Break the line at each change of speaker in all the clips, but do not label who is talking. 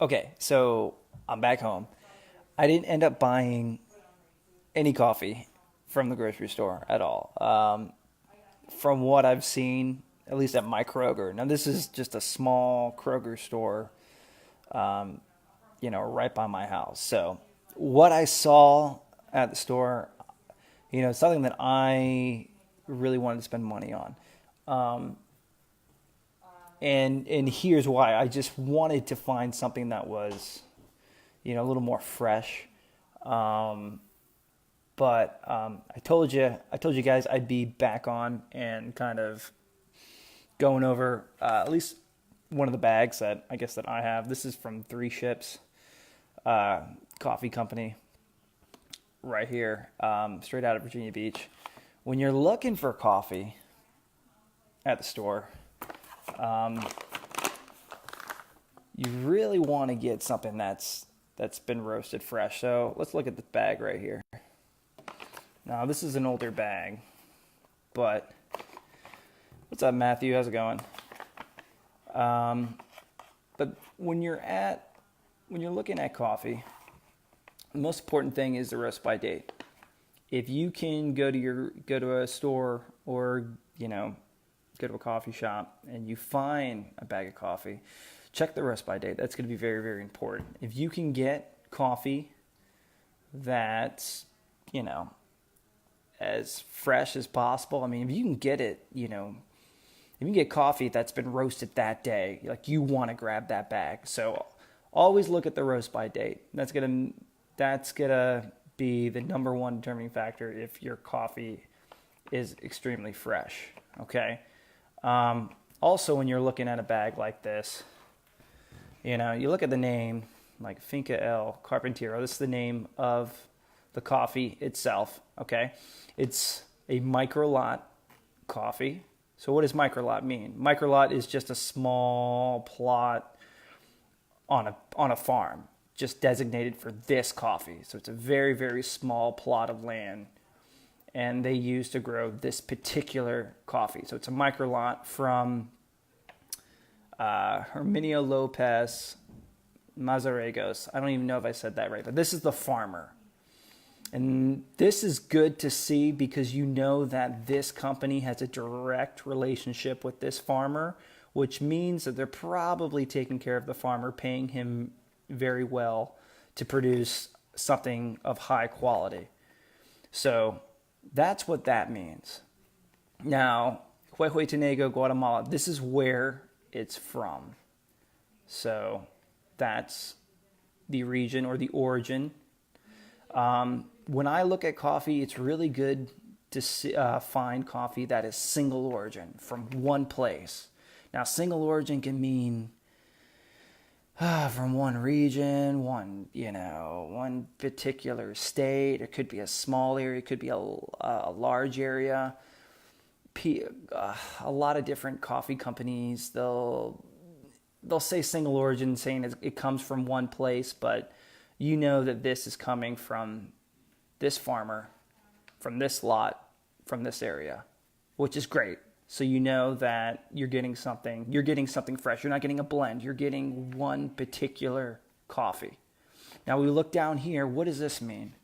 Okay, so I'm back home. I didn't end up buying any coffee from the grocery store at all. From what I've seen, at least at my Kroger. Now, this is just a small Kroger store, right by my house. So, what I saw at the store, something that I really wanted to spend money on. And here's why. I just wanted to find something that was, a little more fresh. But I told you guys I'd be back on and kind of going over at least one of the bags that I guess that I have. This is from Three Ships uh, Coffee Company right here, straight out of Virginia Beach. When you're looking for coffee at the store, you really want to get something that's been roasted fresh. So let's look at the bag right here. Now this is an older bag, but what's up, Matthew? How's it going? But when you're looking at coffee, the most important thing is the roast by date. If you can go to a store or go to a coffee shop and you find a bag of coffee, check the roast by date. That's going to be very, very important. If you can get coffee that's as fresh as possible. I mean, if you can get it, if you can get coffee that's been roasted that day, like, you want to grab that bag. So always look at the roast by date. That's gonna be the number one determining factor if your coffee is extremely fresh. Okay. Also, when you're looking at a bag like this, you look at the name, like Finca El Carpintero. This is the name of the coffee itself. Okay, it's a micro lot coffee. So what does micro lot mean? Micro lot is just a small plot on a farm, just designated for this coffee. So it's a very, very small plot of land, and they use to grow this particular coffee. So it's a micro lot from Herminio Lopez Mazaregos. I don't even know if I said that right, but this is the farmer. And this is good to see because you know that this company has a direct relationship with this farmer, which means that they're probably taking care of the farmer, paying him very well to produce something of high quality. So that's what that means. Now, Huehuetenango, Guatemala, this is where it's from. So that's the region or the origin. When I look at coffee, it's really good to find coffee that is single origin from one place. Now, single origin can mean from one region, one particular state. It could be a small area. It could be a large area. A lot of different coffee companies, they'll say single origin, saying it comes from one place, but you know that this is coming from this farmer, from this lot, from this area, which is great. So you know that you're getting something fresh. You're not getting a blend. You're getting one particular coffee. Now we look down here. What does this mean?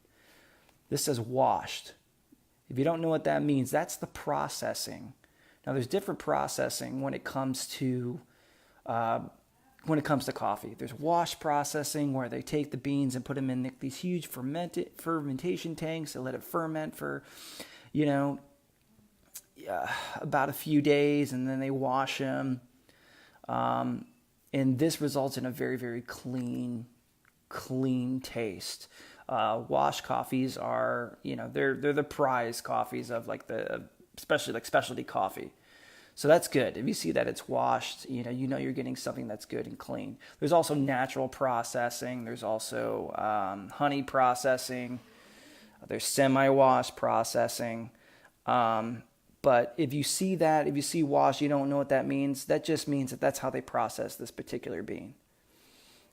This says washed. If you don't know what that means, that's the processing. Now there's different processing when it comes to coffee. There's wash processing where they take the beans and put them in these huge fermentation tanks. They let it ferment for, about a few days, and then they wash them. And this results in a very, very clean taste. Wash coffees are, they're the prize coffees of especially like specialty coffee. So that's good. If you see that it's washed, you know you're getting something that's good and clean. There's also natural processing. There's also honey processing. There's semi-wash processing. But if you see wash, you don't know what that means. That just means that that's how they process this particular bean.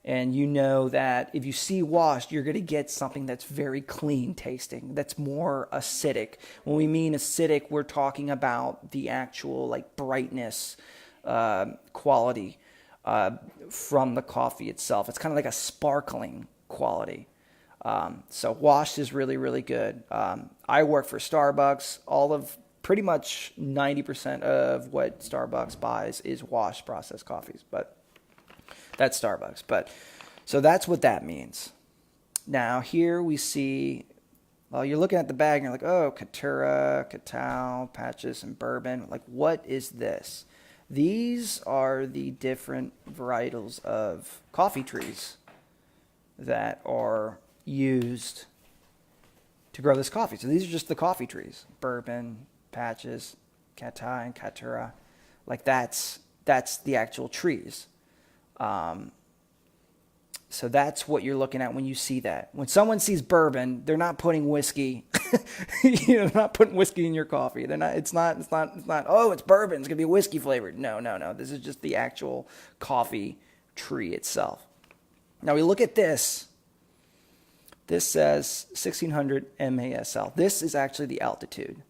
And you know that if you see washed, you're going to get something that's very clean tasting, that's more acidic. When we mean acidic, we're talking about the actual brightness, quality. from the coffee itself. It's kind of like a sparkling quality. So washed is really, really good. I work for Starbucks. Pretty much 90% of what Starbucks buys is washed processed coffees, but that's Starbucks. But so that's what that means. Now here we see, well, you're looking at the bag and you're like, oh, Caturra, Cacao, Patches, and Bourbon. Like, what is this? These are the different varietals of coffee trees that are used to grow this coffee. So these are just the coffee trees: Bourbon, Patches, Cacao, and Caturra. Like that's the actual trees. So that's what you're looking at when you see that. When someone sees bourbon, they're not putting whiskey. They're not putting whiskey in your coffee. They're not. It's not. Oh, it's bourbon. It's gonna be whiskey flavored. No. This is just the actual coffee tree itself. Now we look at this. This says 1600 MASL. This is actually the altitude.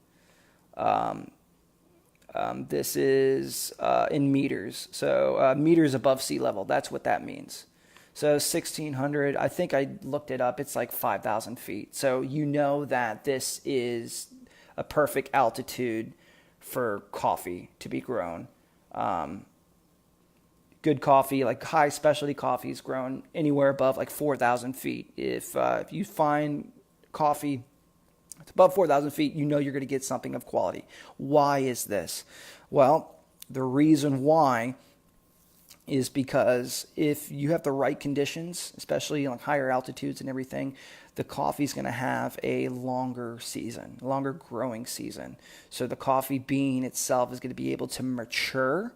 This is in meters. So meters above sea level. That's what that means. So 1600, I think I looked it up. It's like 5,000 feet. So you know that this is a perfect altitude for coffee to be grown. Good coffee, like high specialty coffee, is grown anywhere above like 4,000 feet. If you find coffee it's above 4,000 feet, you know you're going to get something of quality. Why is this? Well, the reason why is because if you have the right conditions, especially like higher altitudes and everything, the coffee is going to have a longer season, longer growing season. So the coffee bean itself is going to be able to mature.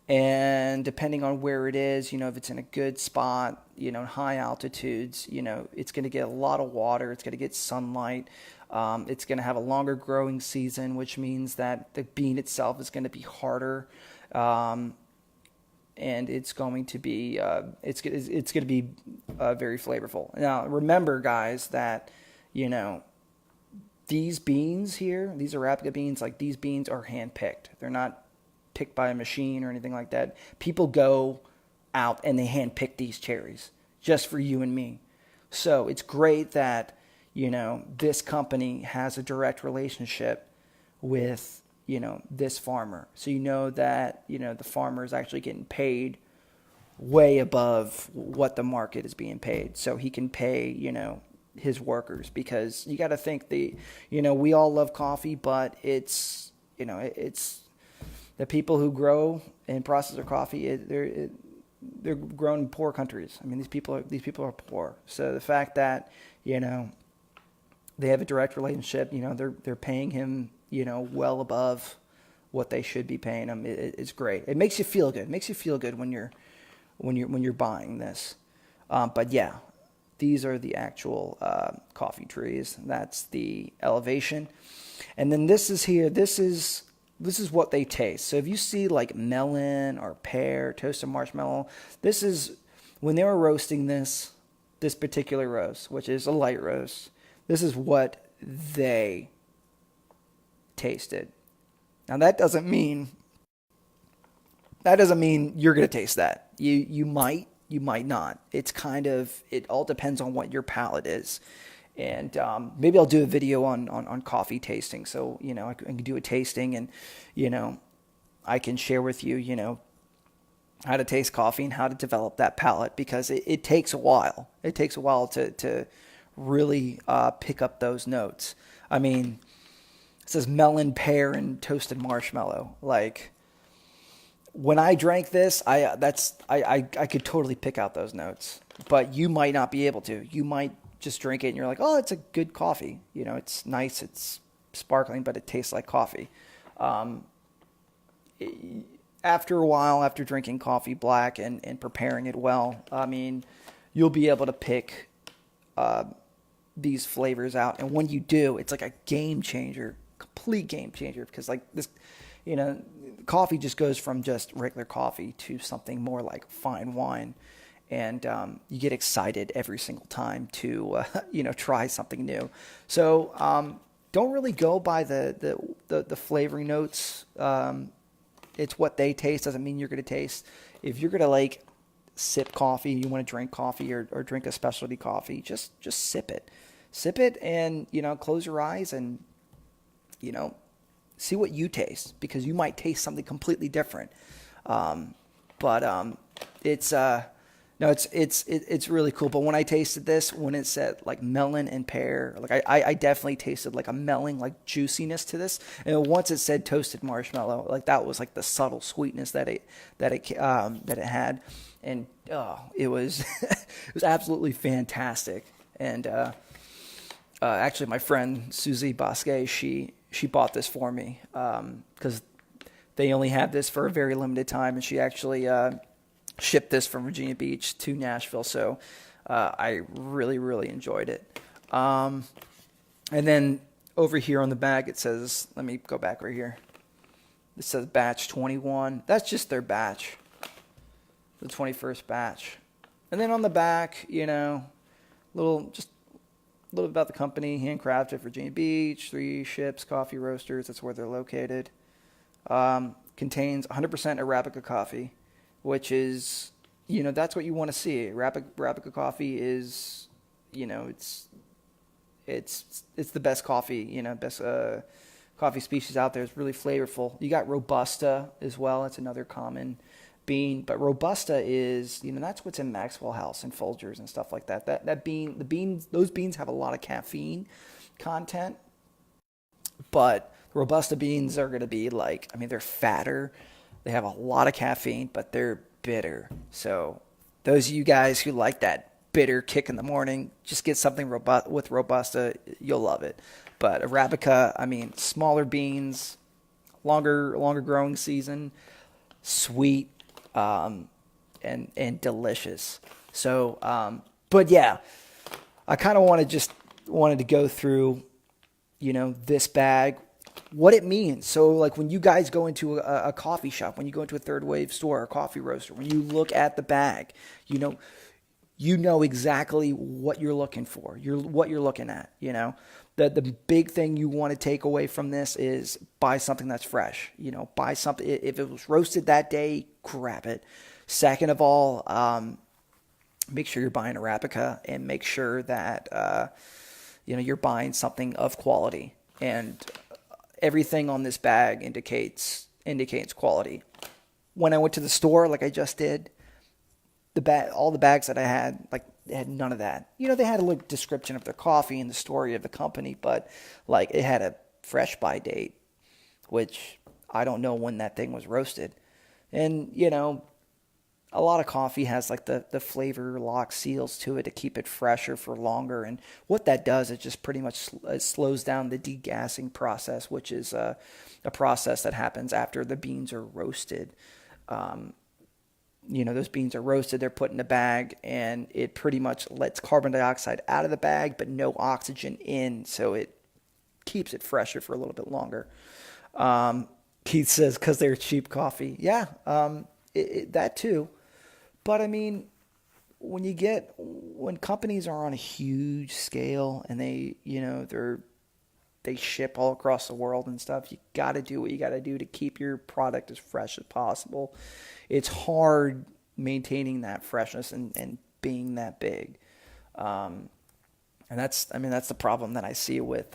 And depending on where it is, if it's in a good spot, high altitudes, it's going to get a lot of water. It's going to get sunlight. It's going to have a longer growing season, which means that the bean itself is going to be harder. And it's going to be it's going to be very flavorful. Now, remember, guys, that these beans here, these Arabica beans, like these beans are hand-picked. They're not picked by a machine or anything like that. People go out and they hand-pick these cherries just for you and me. So it's great that this company has a direct relationship with this farmer. So that, the farmer is actually getting paid way above what the market is being paid. So he can pay, his workers, because you got to think we all love coffee, but it's the people who grow and process their coffee, they're grown in poor countries. I mean, these people are poor. So the fact that, they have a direct relationship, they're paying him, well above what they should be paying them. It's great. It makes you feel good. It makes you feel good when you're buying this. But yeah, these are the actual coffee trees. That's the elevation, and then this is here. This is what they taste. So if you see like melon or pear, toasted marshmallow, this is when they were roasting this particular roast, which is a light roast. This is what they tasted. Now that doesn't mean you're going to taste that. You might not. It all depends on what your palate is. And maybe I'll do a video on coffee tasting. So, I can do a tasting and, I can share with you, how to taste coffee and how to develop that palate, because it takes a while. It takes a while to really pick up those notes. I mean, it says melon, pear, and toasted marshmallow. Like, when I drank this, I could totally pick out those notes. But you might not be able to. You might just drink it and you're like, oh, it's a good coffee. It's nice, it's sparkling, but it tastes like coffee. After a while, after drinking coffee black and preparing it well, I mean, you'll be able to pick these flavors out. And when you do, it's like a game changer, complete game changer, because like this, coffee just goes from just regular coffee to something more like fine wine. And you get excited every single time to, try something new. So don't really go by the flavoring notes. It's what they taste. Doesn't mean you're going to taste. if you're gonna like sip coffee, you want to drink coffee or drink a specialty coffee, just sip it, and close your eyes and you know see what you taste, because you might taste something completely different. But it's no, it's really cool. But when I tasted this, when it said like melon and pear, like I definitely tasted like a melon, like juiciness to this. And once it said toasted marshmallow, like that was like the subtle sweetness that it had, and it was it was absolutely fantastic. And actually, my friend Susie Bosque, she bought this for me because they only had this for a very limited time, and she actually shipped this from Virginia Beach to Nashville. So I really, really enjoyed it. And then over here on the bag, it says, let me go back right here. It says batch 21. That's just their batch, the 21st batch. And then on the back, just a little bit about the company, handcrafted, Virginia Beach, 3 ships, coffee roasters. That's where they're located. Contains 100% Arabica coffee, which is, that's what you want to see. Arabica coffee is, it's the best coffee, best coffee species out there. It's really flavorful. You got Robusta as well. It's another common bean, but Robusta is, that's what's in Maxwell House and Folgers and stuff like that. Those beans have a lot of caffeine content, but Robusta beans are going to be they're fatter. They have a lot of caffeine, but they're bitter. So those of you guys who like that bitter kick in the morning, just get something with Robusta. You'll love it. But Arabica, smaller beans, longer growing season, sweet, and delicious. So, but yeah, I kind of wanted to go through, this bag, what it means. So like when you guys go into a coffee shop, when you go into a third wave store or coffee roaster, when you look at the bag, you know exactly what you're looking for. What you're looking at, The big thing you want to take away from this is buy something that's fresh. Buy something. If it was roasted that day, grab it. Second of all, make sure you're buying Arabica, and make sure that you're buying something of quality. And everything on this bag indicates quality. When I went to the store, like I just did, all the bags that I had, they had none of that. They had a little description of their coffee and the story of the company, but it had a fresh by date, which I don't know when that thing was roasted. And, a lot of coffee has the flavor lock seals to it to keep it fresher for longer. And what that does, it just pretty much slows down the degassing process, which is a process that happens after the beans are roasted. Those beans are roasted, they're put in a bag, and it pretty much lets carbon dioxide out of the bag, but no oxygen in, so it keeps it fresher for a little bit longer. Keith says, because they're cheap coffee. Yeah, that too. But when companies are on a huge scale and they ship all across the world and stuff, you got to do what you got to do to keep your product as fresh as possible. It's hard maintaining that freshness and being that big. And that's the problem that I see with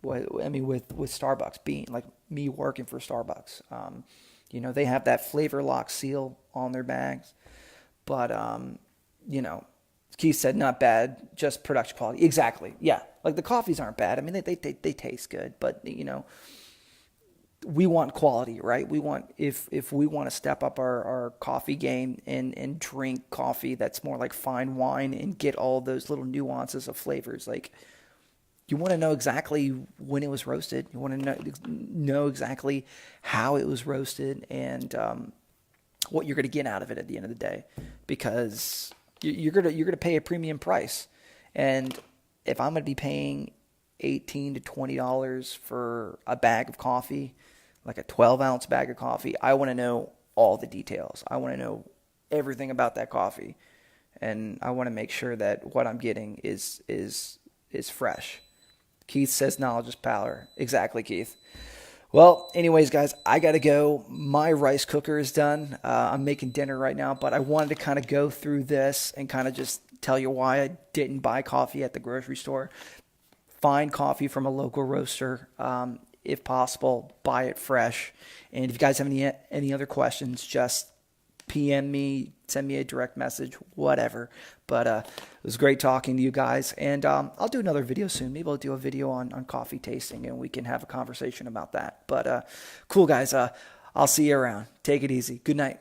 Starbucks, being like me working for Starbucks. They have that flavor lock seal on their bags, but Keith said not bad, just production quality. Exactly. Yeah. Like the coffees aren't bad. They taste good, but we want quality, right? We want, if we want to step up our coffee game and drink coffee that's more like fine wine and get all those little nuances of flavors, you want to know exactly when it was roasted. You want to know exactly how it was roasted, and what you're going to get out of it at the end of the day, because you're gonna pay a premium price. And if I'm going to be paying $18 to $20 for a bag of coffee, like a 12-ounce bag of coffee, I want to know all the details. I want to know everything about that coffee, and I want to make sure that what I'm getting is fresh. Keith says knowledge is power. Exactly, Keith. Well, anyways, guys, I got to go. My rice cooker is done. I'm making dinner right now, but I wanted to kind of go through this and kind of just tell you why I didn't buy coffee at the grocery store. Find coffee from a local roaster. If possible, buy it fresh. And if you guys have any other questions, just PM me, send me a direct message, whatever. But it was great talking to you guys. And I'll do another video soon. Maybe I'll do a video on coffee tasting and we can have a conversation about that. But cool, guys. I'll see you around. Take it easy. Good night.